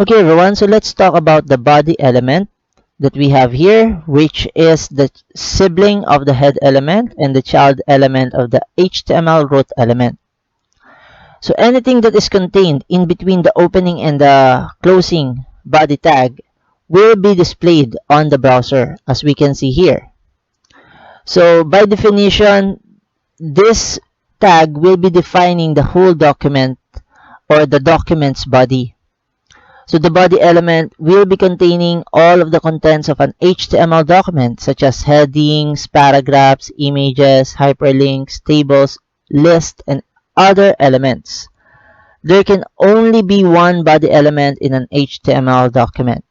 Okay everyone, so let's talk about the body element that we have here, which is the sibling of the head element and the child element of the HTML root element. So anything that is contained in between the opening and the closing body tag will be displayed on the browser, as we can see here. So by definition, this tag will be defining the whole document or the document's body. So the body element will be containing all of the contents of an HTML document, such as headings, paragraphs, images, hyperlinks, tables, lists, and other elements. There can only be one body element in an HTML document.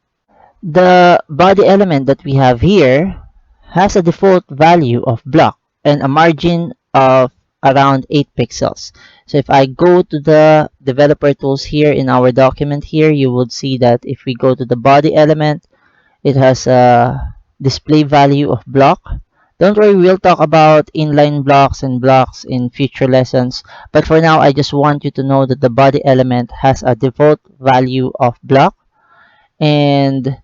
The body element that we have here has a default value of block and a margin of around 8 pixels. So if I go to the developer tools here in our document here, you would see that if we go to the body element, it has a display value of block. Don't worry, we'll talk about inline blocks and blocks in future lessons. But for now, I just want you to know that the body element has a default value of block, and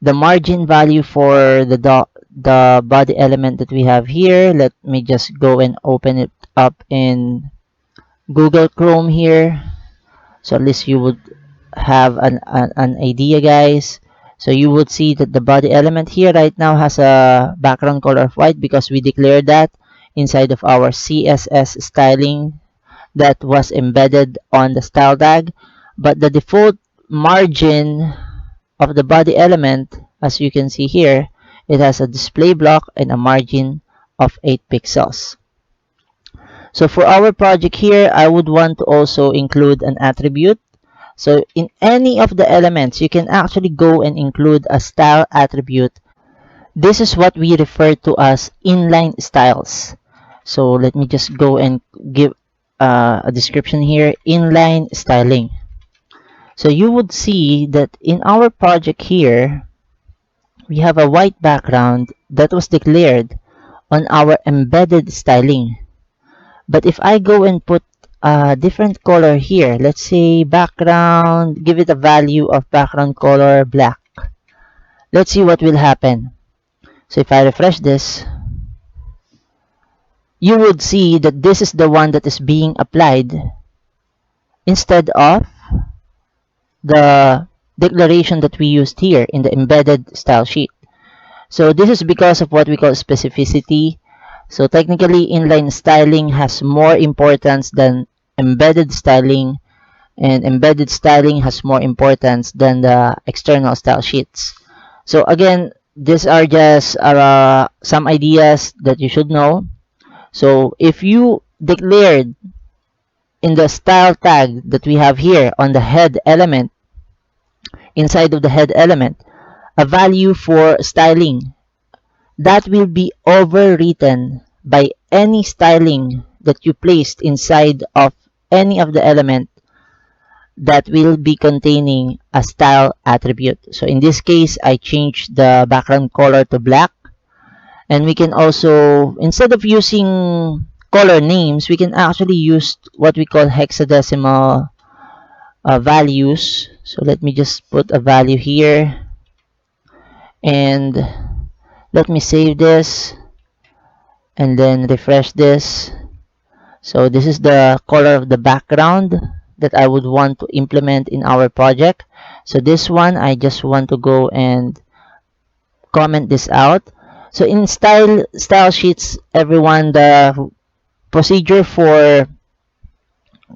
the margin value for the body element that we have here, let me just go and open it up in Google Chrome here, so at least you would have an idea, guys. So you would see that the body element here right now has a background color of white because we declared that inside of our CSS styling that was embedded on the style tag. But the default margin of the body element, as you can see here, it has a display block and a margin of 8 pixels. So for our project here, I would want to also include an attribute. So in any of the elements, you can actually go and include a style attribute. This is what we refer to as inline styles. So let me just go and give a description here, inline styling. So you would see that in our project here, we have a white background that was declared on our embedded styling. But if I go and put a different color here, let's say background, give it a value of background color black. Let's see what will happen. So if I refresh this, you would see that this is the one that is being applied instead of the declaration that we used here in the embedded style sheet. So this is because of what we call specificity. So technically, inline styling has more importance than embedded styling, and embedded styling has more importance than the external style sheets. So again, these are just some ideas that you should know. So if you declared in the style tag that we have here on the head element, inside of the head element, a value for styling, that will be overwritten by any styling that you placed inside of any of the element that will be containing a style attribute. So in this case, I changed the background color to black, and we can also, instead of using color names, we can actually use what we call hexadecimal values. So let me just put a value here, and let me save this and then refresh this. So this is the color of the background that I would want to implement in our project. So this one, I just want to go and comment this out. So in style sheets, everyone, the procedure for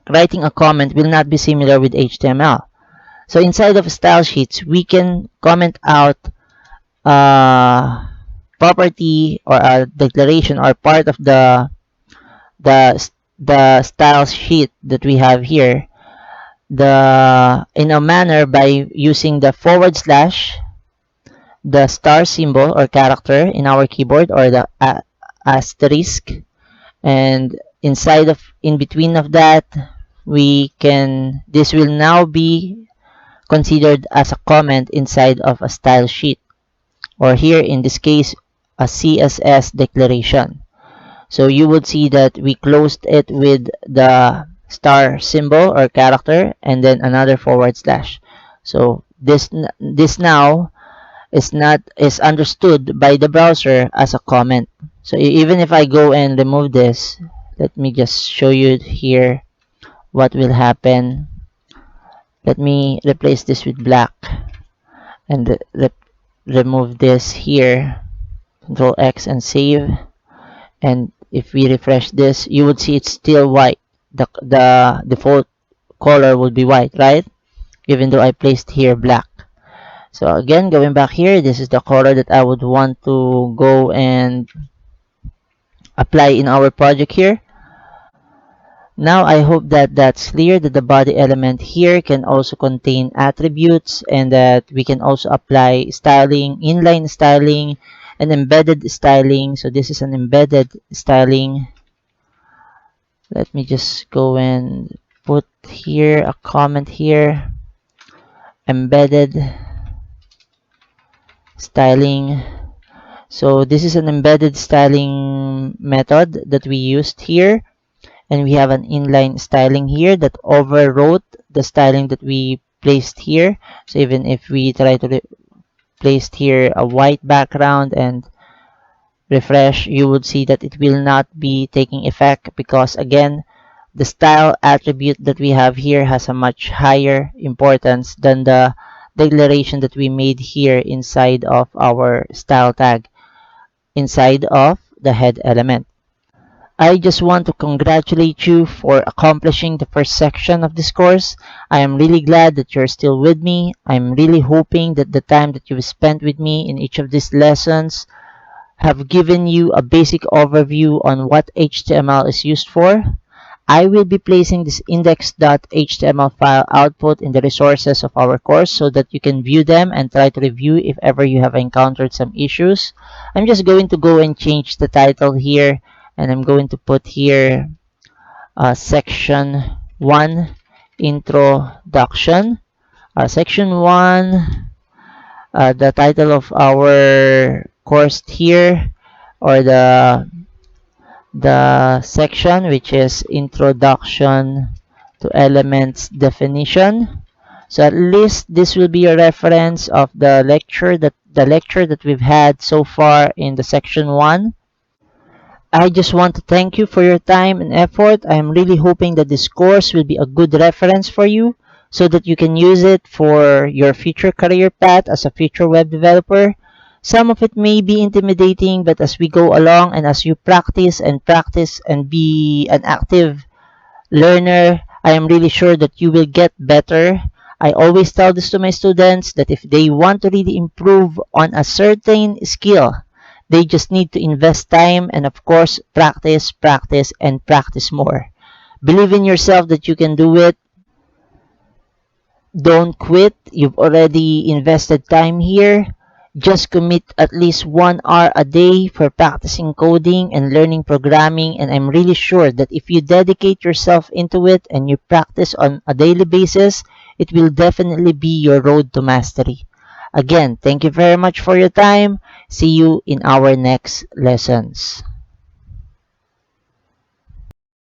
writing a comment will not be similar with HTML. So inside of style sheets, we can comment out property or a declaration or part of the style sheet that we have here, in a manner by using the /, the star symbol or character in our keyboard, or the asterisk, and in between of that, this will now be considered as a comment inside of a style sheet, or here in this case a CSS declaration. So you would see that we closed it with the star symbol or character and then another /. So this now is understood by the browser as a comment. So even if I go and remove this, let me just show you here what will happen. Let me replace this with black and remove this here. Control X and save. And if we refresh this, you would see it's still white. The default color would be white, right? Even though I placed here black. So again, going back here, this is the color that I would want to go and apply in our project here. Now I hope that that's clear, that the body element here can also contain attributes and that we can also apply styling, inline styling, and embedded styling. So this is an embedded styling. Let me just go and put here a comment here. Embedded styling. So this is an embedded styling method that we used here. And we have an inline styling here that overwrote the styling that we placed here. So even if we try to place here a white background and refresh, you would see that it will not be taking effect because again, the style attribute that we have here has a much higher importance than the declaration that we made here inside of our style tag, inside of the head element. I just want to congratulate you for accomplishing the first section of this course. I am really glad that you're still with me. I'm really hoping that the time that you've spent with me in each of these lessons have given you a basic overview on what HTML is used for. I will be placing this index.html file output in the resources of our course so that you can view them and try to review if ever you have encountered some issues. I'm just going to go and change the title here, and I'm going to put here section 1 introduction. Section 1, the title of our course here, or the section, which is introduction to elements definition. So at least this will be a reference of the lecture that we've had so far in the section 1. I just want to thank you for your time and effort. I am really hoping that this course will be a good reference for you so that you can use it for your future career path as a future web developer. Some of it may be intimidating, but as we go along and as you practice and be an active learner, I am really sure that you will get better. I always tell this to my students that if they want to really improve on a certain skill, they just need to invest time and of course practice, practice, and practice more. Believe in yourself that you can do it. Don't quit. You've already invested time here. Just commit at least 1 hour a day for practicing coding and learning programming, and I'm really sure that if you dedicate yourself into it and you practice on a daily basis, it will definitely be your road to mastery. Again, thank you very much for your time. See you in our next lessons.